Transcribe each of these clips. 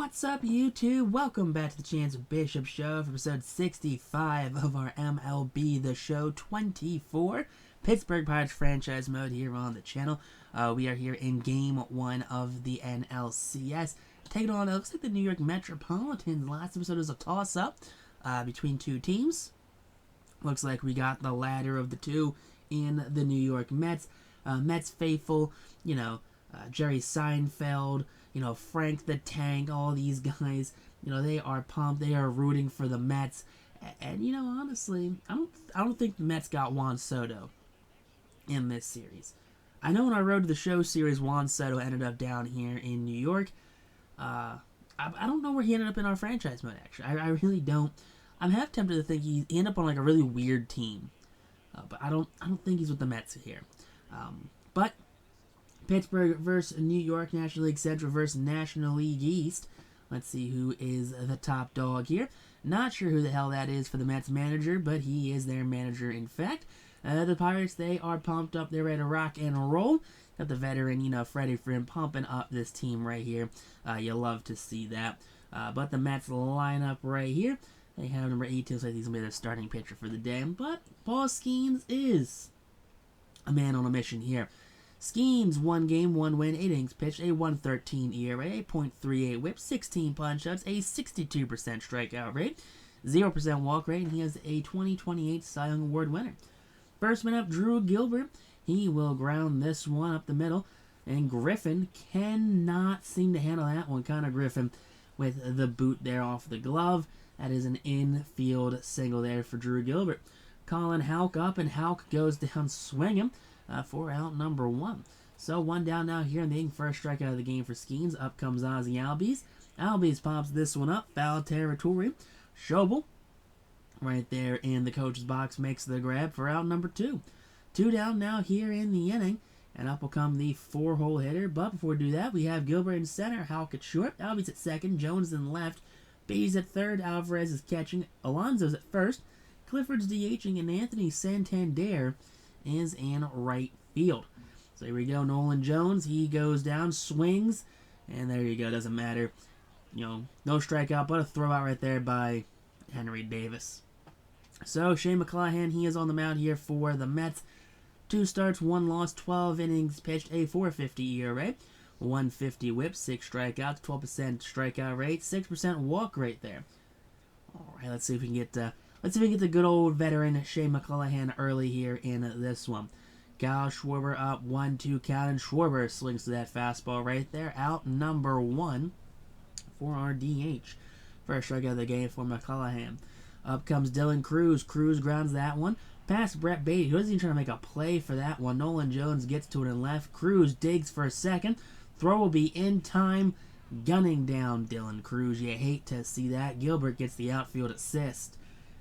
What's up, YouTube? Welcome back to the Chance Bishop Show for episode 65 of our MLB The Show 24 Pittsburgh Pirates franchise mode here on the channel. We are here in Game 1 of the NLCS. Taking on, it looks like the New York Metropolitans. Last episode was a toss-up between two teams. Looks like we got the latter of the two in the New York Mets. Mets faithful, Jerry Seinfeld, Frank the Tank, all these guys, they are pumped. They are rooting for the Mets. And, honestly, I don't think the Mets got Juan Soto in this series. I know in our Road to the Show series, Juan Soto ended up down here in New York. I don't know where he ended up in our franchise mode, actually. I really don't. I'm half tempted to think he ended up on, like, a really weird team. But I don't think he's with the Mets here. But Pittsburgh versus New York, National League Central versus National League East. Let's see who is the top dog here. Not sure who the hell that is for the Mets manager, but he is their manager, in fact. The Pirates, they are pumped up. They're ready to rock and roll. Got the veteran, Freddie Freeman pumping up this team right here. You love to see that. But the Mets line up right here. They have number 18, so he's going to be their starting pitcher for the day. But Paul Skeens is a man on a mission here. Skeens, 1 game, 1 win, 8 innings pitched, a 1.13 ERA, 8.38 whip, 16 punch-ups, a 62% strikeout rate, 0% walk rate, and he has a 2028 Cy Young Award winner. First man up, Drew Gilbert. He will ground this one up the middle, and Griffin cannot seem to handle that one. Connor Griffin with the boot there off the glove. That is an infield single there for Drew Gilbert. Colin Houck up, and Houck goes down swinging for out number 1. So 1 down now here in the first strikeout of the game for Skeens. Up comes Ozzie Albies. Albies pops this one up, foul territory. Schobel right there in the coach's box makes the grab for out number 2. 2 down now here in the inning, and up will come the 4-hole hitter. But before we do that, we have Gilbert in center, Houck at short, Albies at second, Jones in left, Bees at third, Alvarez is catching, Alonso's at first, Clifford's DHing, and Anthony Santander is in right field. So here we go, Nolan Jones, he goes down, swings, and there you go, doesn't matter. No strikeout, but a throwout right there by Henry Davis. So Shane McClanahan, he is on the mound here for the Mets. 2 starts, 1 loss, 12 innings pitched, a 4.50 ERA, 150 whip, 6 strikeouts, 12% strikeout rate, 6% walk rate there. All right, let's see if we can get the good old veteran Shane McClanahan early here in this one. Kyle Schwarber up 1-2 count, and Schwarber slings to that fastball right there. Out number 1 for our DH. First strikeout of the game for McClanahan. Up comes Dylan Cruz. Cruz grounds that one. Past Brett Beatty, who isn't even trying to make a play for that one. Nolan Jones gets to it and left. Cruz digs for a second. Throw will be in time. Gunning down Dylan Cruz. You hate to see that. Gilbert gets the outfield assist.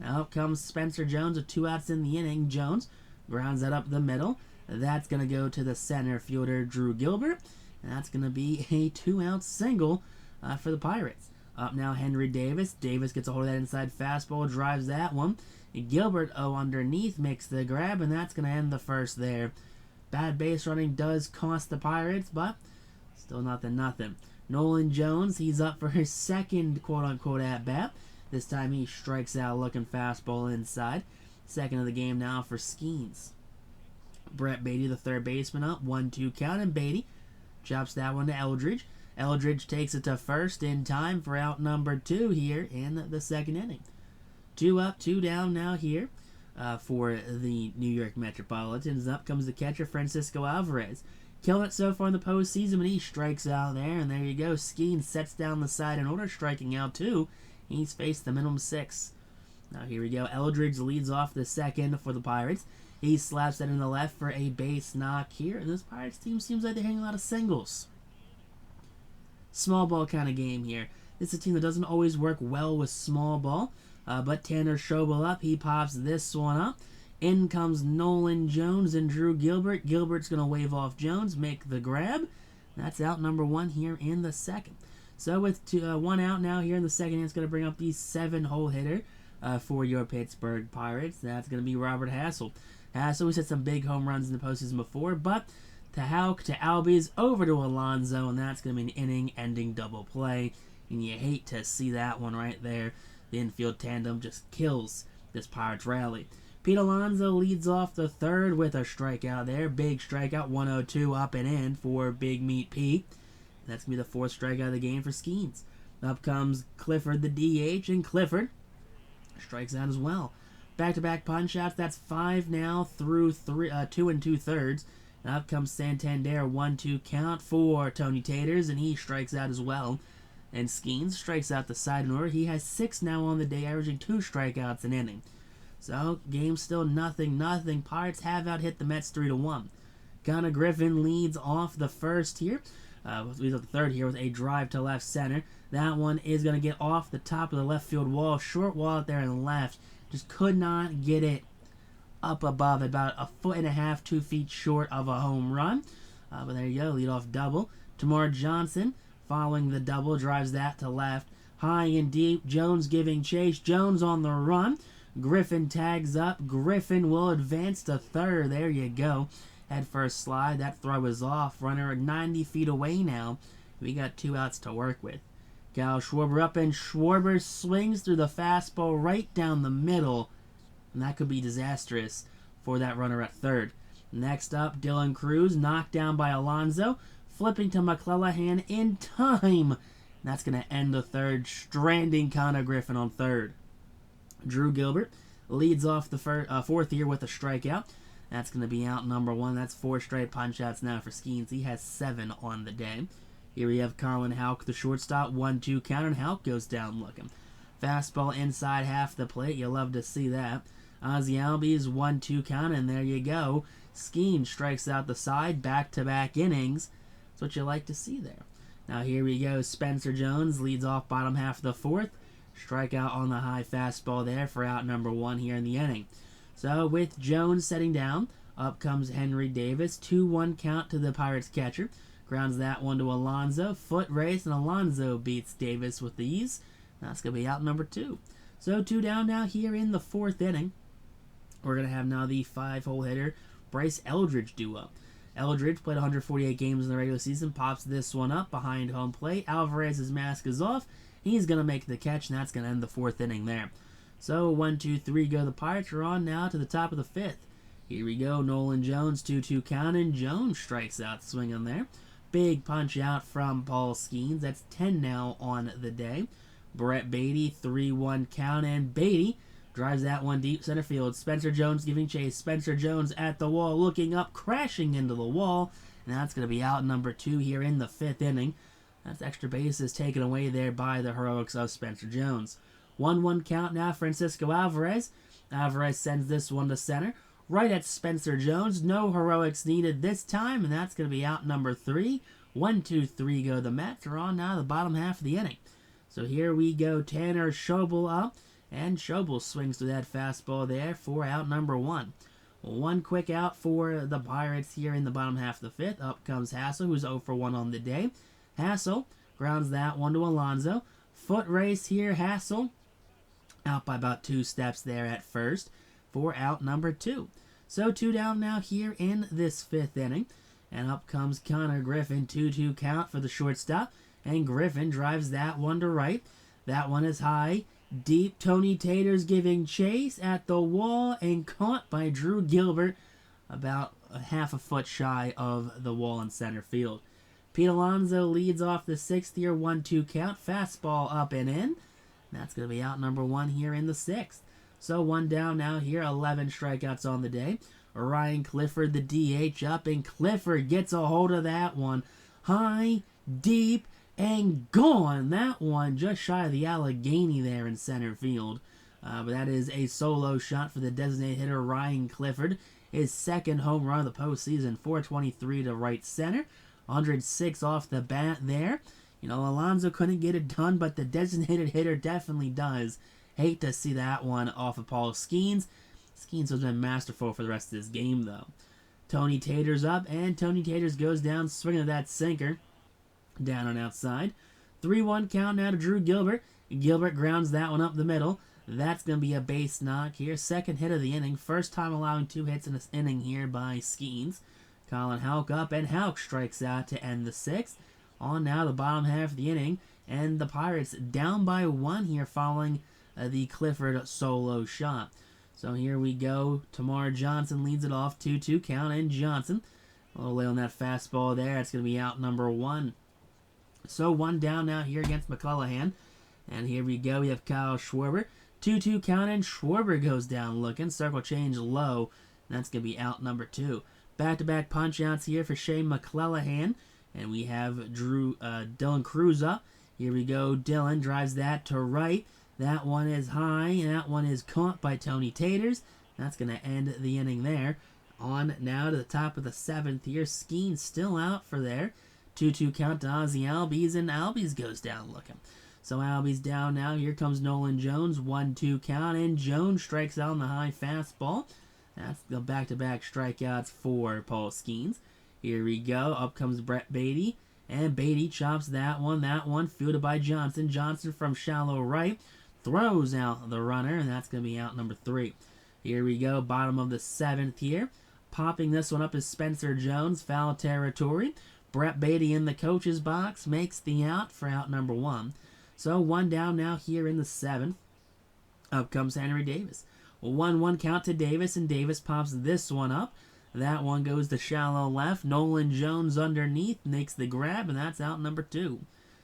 Now up comes Spencer Jones with 2 outs in the inning. Jones grounds that up the middle. That's going to go to the center fielder, Drew Gilbert. And that's going to be a 2-out single for the Pirates. Up now, Henry Davis. Davis gets a hold of that inside fastball, drives that one. Gilbert, underneath, makes the grab, and that's going to end the first there. Bad base running does cost the Pirates, but still nothing. Nolan Jones, he's up for his second quote-unquote at-bat. This time he strikes out looking fastball inside. Second of the game now for Skeens. Brett Beatty, the third baseman, up 1-2 count, and Beatty chops that one to Eldridge. Eldridge takes it to first in time for out number 2 here in the second inning. 2 up, 2 down now here for the New York Metropolitans. Up comes the catcher, Francisco Alvarez. Killing it so far in the postseason, but he strikes out there, and there you go. Skeens sets down the side in order, striking out 2. He's faced the minimum 6. Now here we go. Eldridge leads off the second for the Pirates. He slaps that in the left for a base knock here. And this Pirates team seems like they're hitting a lot of singles. Small ball kind of game here. This is a team that doesn't always work well with small ball. But Tanner Schobel up. He pops this one up. In comes Nolan Jones and Drew Gilbert. Gilbert's going to wave off Jones, make the grab. That's out number 1 here in the second. So with 1 out now here in the second, it's going to bring up the 7-hole hitter for your Pittsburgh Pirates. That's going to be Robert Hassel. Hassel, he's hit some big home runs in the postseason before, but to Houck, to Albies, over to Alonso, and that's going to be an inning-ending double play. and you hate to see that one right there. The infield tandem just kills this Pirates rally. Pete Alonso leads off the third with a strikeout there. Big strikeout, 102 up and in for Big Meat Pete. That's going to be the fourth strikeout of the game for Skeens. Up comes Clifford, the DH, and Clifford strikes out as well. Back-to-back punch-outs, that's 5 now through 2 2/3. And up comes Santander, 1-2 count for Tony Taters, and he strikes out as well. And Skeens strikes out the side in order. He has 6 now on the day, averaging 2 strikeouts an inning. So, game still 0-0. Pirates have out-hit the Mets 3-1. Connor Griffin leads off the first here. Leads off the third here with a drive to left center. That one is going to get off the top of the left field wall. Short wall out there in left. Just could not get it up above. About 1.5 feet, 2 feet short of a home run. But there you go. Leadoff double. Tamar Johnson, following the double, drives that to left. High and deep. Jones giving chase. Jones on the run. Griffin tags up. Griffin will advance to third. There you go. Head first slide. That throw is off. Runner 90 feet away now. We got 2 outs to work with. Kyle Schwarber up, and Schwarber swings through the fastball right down the middle. And that could be disastrous for that runner at third. Next up, Dylan Cruz, knocked down by Alonso. Flipping to McClellan in time. And that's going to end the third, stranding Connor Griffin on third. Drew Gilbert leads off the fourth here with a strikeout. That's going to be out number 1. That's 4 straight punch-outs now for Skeens. He has 7 on the day. Here we have Carlin Houck, the shortstop, 1-2 count, and Houck goes down looking. Fastball inside half the plate. You love to see that. Ozzie Albies, 1-2 count, and there you go. Skeens strikes out the side, back-to-back innings. That's what you like to see there. Now here we go. Spencer Jones leads off bottom half of the fourth. Strikeout on the high fastball there for out number 1 here in the inning. So with Jones setting down, up comes Henry Davis. 2-1 count to the Pirates catcher. Grounds that one to Alonso. Foot race, and Alonso beats Davis with ease. That's going to be out number 2. So 2 down now here in the 4th inning. We're going to have now the 5-hole hitter Bryce Eldridge duo. Eldridge played 148 games in the regular season. Pops this one up behind home plate. Alvarez's mask is off. He's going to make the catch, and that's going to end the 4th inning there. So 1, 2, 3 go the Pirates. We're on now to the top of the 5th. Here we go. Nolan Jones, 2-2 count, and Jones strikes out swinging there. Big punch out from Paul Skeens. That's 10 now on the day. Brett Beatty, 3-1 count, and Beatty drives that one deep center field. Spencer Jones giving chase. Spencer Jones at the wall, looking up, crashing into the wall. And that's going to be out number 2 here in the 5th inning. That's extra bases taken away there by the heroics of Spencer Jones. 1-1 count now, Francisco Alvarez. Alvarez sends this one to center. Right at Spencer Jones. No heroics needed this time, and that's going to be out number 3. 1, 2, 3 go the Mets. We're on now the bottom half of the inning. So here we go. Tanner Schobel up, and Schobel swings to that fastball there for out number 1. 1 quick out for the Pirates here in the bottom half of the 5th. Up comes Hassel, who's 0 for 1 on the day. Hassel grounds that one to Alonso. Foot race here, Hassel. Out by about 2 steps there at first for out number 2. So 2 down now here in this 5th inning. And up comes Connor Griffin, 2-2 count for the shortstop. And Griffin drives that one to right. That one is high, deep. Tony Taters giving chase at the wall and caught by Drew Gilbert about a half a foot shy of the wall in center field. Pete Alonso leads off the 6th here, 1-2 count. Fastball up and in. And that's going to be out number 1 here in the 6th. So 1 down now here, 11 strikeouts on the day. Ryan Clifford, the DH, up, and Clifford gets a hold of that one. High, deep, and gone. That one just shy of the Allegheny there in center field. But that is a solo shot for the designated hitter Ryan Clifford. His 2nd home run of the postseason, 423 to right center. 106 off the bat there. You know, Alonso couldn't get it done, but the designated hitter definitely does. Hate to see that one off of Paul Skeens. Skeens has been masterful for the rest of this game, though. Tony Taters up, and Tony Taters goes down swinging that sinker. Down and outside. 3-1 count now to Drew Gilbert. Gilbert grounds that one up the middle. That's going to be a base knock here. 2nd hit of the inning. First time allowing 2 hits in this inning here by Skeens. Colin Houck up, and Houck strikes out to end the 6th. On now the bottom half of the inning. And the Pirates down by 1 here following the Clifford solo shot. So here we go. Tamar Johnson leads it off. 2-2 count, and Johnson a little late on that fastball there. It's going to be out number 1. So 1 down now here against McClellan. And here we go. We have Kyle Schwarber. 2-2 count, and Schwarber goes down looking. Circle change low. And that's going to be out number 2. Back-to-back punch-outs here for Shane McClellan. And we have Dylan Cruz up. Here we go. Dylan drives that to right. That one is high, and that one is caught by Tony Taters. That's going to end the inning there. On now to the top of the 7th here. Skeen still out for there. 2-2 count to Ozzie Albies, and Albies goes down looking. So Albies down now. Here comes Nolan Jones. 1-2 count, and Jones strikes out on the high fastball. That's the back-to-back strikeouts for Paul Skeens. Here we go. Up comes Brett Beatty, and Beatty chops that one fielded by Johnson. Johnson from shallow right throws out the runner, and that's going to be out number 3. Here we go. Bottom of the 7th here. Popping this one up is Spencer Jones, foul territory. Brett Beatty in the coach's box makes the out for out number 1. So 1 down now here in the 7th. Up comes Henry Davis. 1-1 count to Davis, and Davis pops this one up. That one goes to shallow left. Nolan Jones underneath makes the grab, and that's out number 2.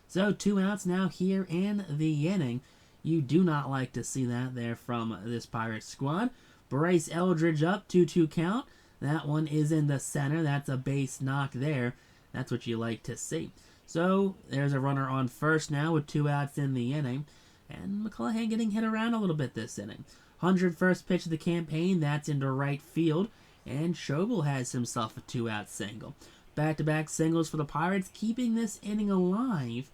So 2 outs now here in the inning. You do not like to see that there from this Pirates squad. Bryce Eldridge up, 2-2 count. That one is in the center. That's a base knock there. That's what you like to see. So there's a runner on first now with 2 outs in the inning. And McClellan getting hit around a little bit this inning. 101st pitch of the campaign. That's into right field. And Schobel has himself a 2-out single. Back-to-back singles for the Pirates, keeping this inning alive.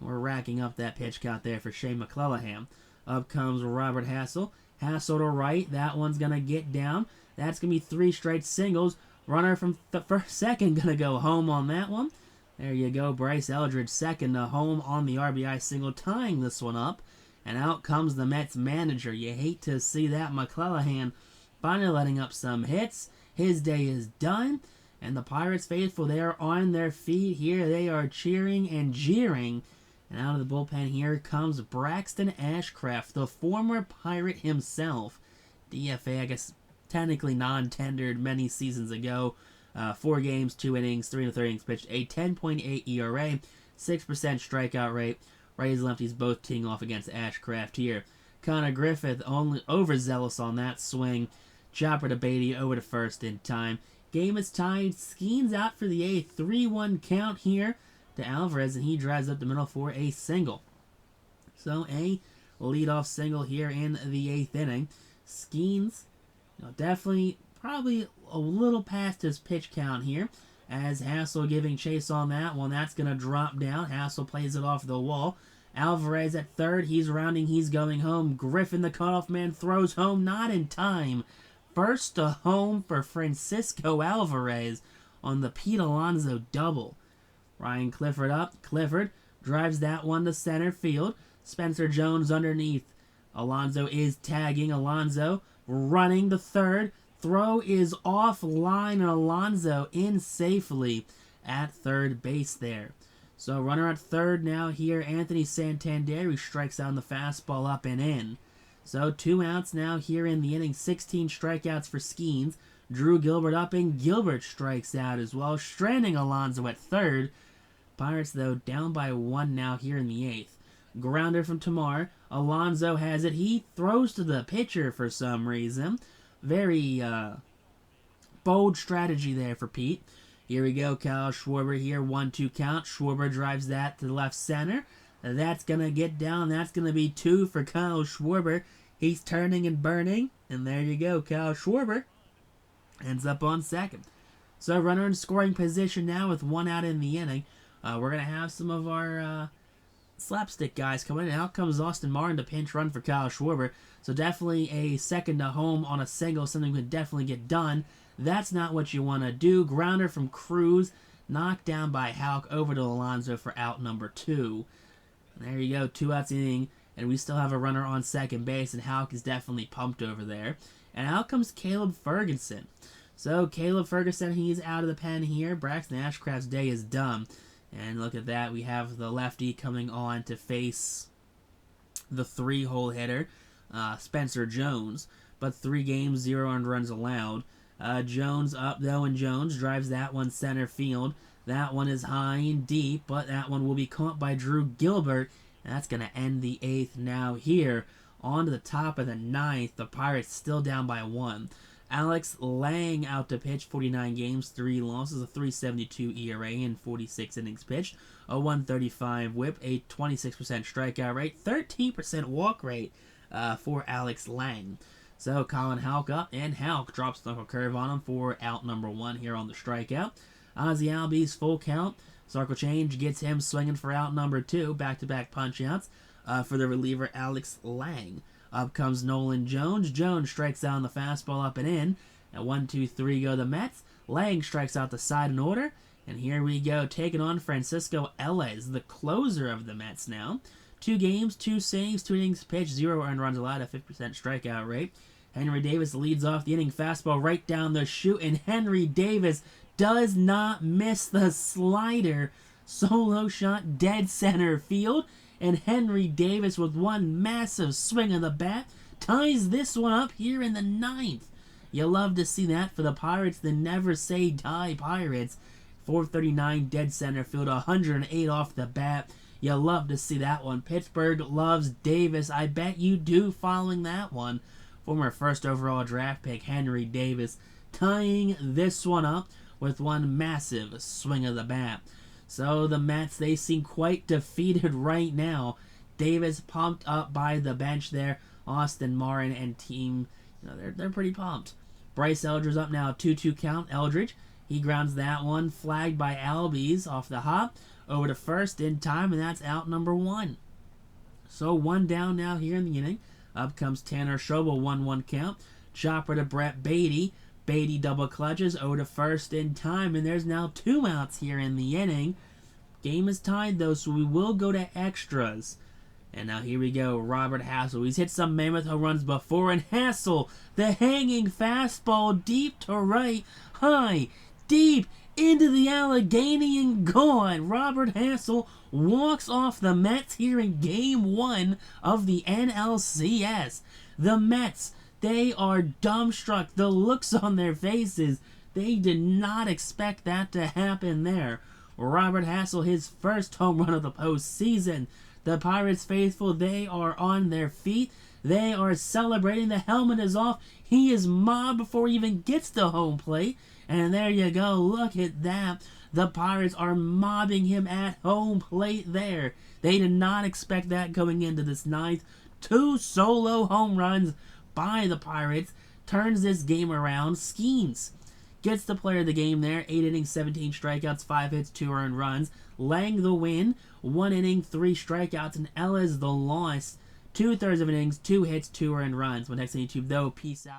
We're racking up that pitch count there for Shane McClellan. Up comes Robert Hassel. Hassel to right. That one's going to get down. That's going to be 3 straight singles. Runner from second going to go home on that one. There you go. Bryce Eldridge second to home on the RBI single, tying this one up. And out comes the Mets manager. You hate to see that. McClellan finally letting up some hits. His day is done. And the Pirates faithful, they are on their feet here. They are cheering and jeering. And out of the bullpen here comes Braxton Ashcraft, the former Pirate himself. DFA, I guess, technically non-tendered many seasons ago. 4 games, 2 innings, 3 1/3 innings pitched, a 10.8 ERA, 6% strikeout rate. Righties and lefties both teeing off against Ashcraft here. Connor Griffith only overzealous on that swing. Chopper to Beatty over to first in time. Game is tied. Skeens out for the 8th. 3-1 count here to Alvarez, and he drives up the middle for a single. So a leadoff single here in the 8th inning. Skeens, definitely probably a little past his pitch count here, as Hassel giving chase on that one. That's going to drop down. Hassel plays it off the wall. Alvarez at third. He's rounding. He's going home. Griffin, the cutoff man, throws home. Not in time. First to home for Francisco Alvarez on the Pete Alonso double. Ryan Clifford up. Clifford drives that one to center field. Spencer Jones underneath. Alonso is tagging. Alonso running to third. Throw is offline, and Alonso in safely at third base there. So runner at third now here, Anthony Santander, who strikes out on the fastball up and in. So 2 outs now here in the inning, 16 strikeouts for Skeens. Drew Gilbert up, and Gilbert strikes out as well, stranding Alonso at third. Pirates, though, down by 1 now here in the 8th. Grounder from Tamar. Alonso has it. He throws to the pitcher for some reason. Very bold strategy there for Pete. Here we go. Kyle Schwarber here. 1-2 count. Schwarber drives that to the left center. That's going to get down. That's going to be 2 for Kyle Schwarber. He's turning and burning. And there you go. Kyle Schwarber ends up on second. So runner in scoring position now with 1 out in the inning. We're going to have some of our slapstick guys coming in. Out comes Austin Martin to pinch run for Kyle Schwarber. So definitely a second to home on a single, something could definitely get done. That's not what you want to do. Grounder from Cruz, knocked down by Houck over to Alonso for out number 2. And there you go, 2 outs inning, and we still have a runner on second base, and Houck is definitely pumped over there. And out comes Caleb Ferguson. So Caleb Ferguson, he's out of the pen here. Braxton Ashcraft's day is done. And look at that, we have the lefty coming on to face the 3-hole hitter, Spencer Jones. But 3 games, 0 earned runs allowed. Jones up though, and Jones drives that one center field. That one is high and deep, but that one will be caught by Drew Gilbert. And that's going to end the 8th now here. On to the top of the 9th, the Pirates still down by 1. Alex Lang out to pitch, 49 games, 3 losses, a 3.72 ERA in 46 innings pitched, a 1.35 whip, a 26% strikeout rate, 13% walk rate for Alex Lang. So Colin Houck up, and Houck drops the curve on him for out number 1 here on the strikeout. Ozzie Albies full count. Circle change gets him swinging for out number 2, back-to-back punch-outs for the reliever Alex Lang. Up comes Nolan Jones. Jones strikes out on the fastball up and in. At 1-2-3 go the Mets. Lang strikes out the side in order. And here we go, taking on Francisco Ellis, the closer of the Mets now. 2 games, 2 saves, 2 innings pitched, 0 earned runs allowed, a 50% strikeout rate. Henry Davis leads off the inning, fastball right down the chute, and Henry Davis does not miss the slider. Solo shot dead center field. And Henry Davis, with one massive swing of the bat, ties this one up here in the 9th. You love to see that for the Pirates, the never say die Pirates. 439 dead center field, 108 off the bat. You love to see that one. Pittsburgh loves Davis. I bet you do following that one. Former first overall draft pick Henry Davis tying this one up with one massive swing of the bat. So the Mets, they seem quite defeated right now. Davis pumped up by the bench there. Austin Martin and team, they're pretty pumped. Bryce Eldridge up now, 2-2 count. Eldridge, he grounds that one, flagged by Albies off the hop, over to first in time, and that's out number 1. So 1 down now here in the inning. Up comes Tanner Schobel, 1-1 count. Chopper to Brett Beatty. Beatty double clutches over to first in time, and there's now 2 outs here in the inning. Game is tied though, so we will go to extras. And now here we go, Robert Hassel. He's hit some mammoth home runs before, and Hassel, the hanging fastball deep to right, high, deep, into the Allegheny and gone. Robert Hassel walks off the Mets here in Game 1 of the NLCS. The Mets, they are dumbstruck. The looks on their faces, they did not expect that to happen there. Robert Hassel, his first home run of the postseason. The Pirates faithful, they are on their feet. They are celebrating. The helmet is off. He is mobbed before he even gets to home plate. And there you go. Look at that. The Pirates are mobbing him at home plate there. They did not expect that going into this 9th. 2 solo home runs by the Pirates. Turns this game around. Skeens gets the player of the game there. 8 innings, 17 strikeouts, 5 hits, 2 earned runs. Lang the win. 1 inning, 3 strikeouts, and Ellis the loss. 2/3 of innings, 2 hits, 2 earned runs. Well, next on YouTube, though, peace out.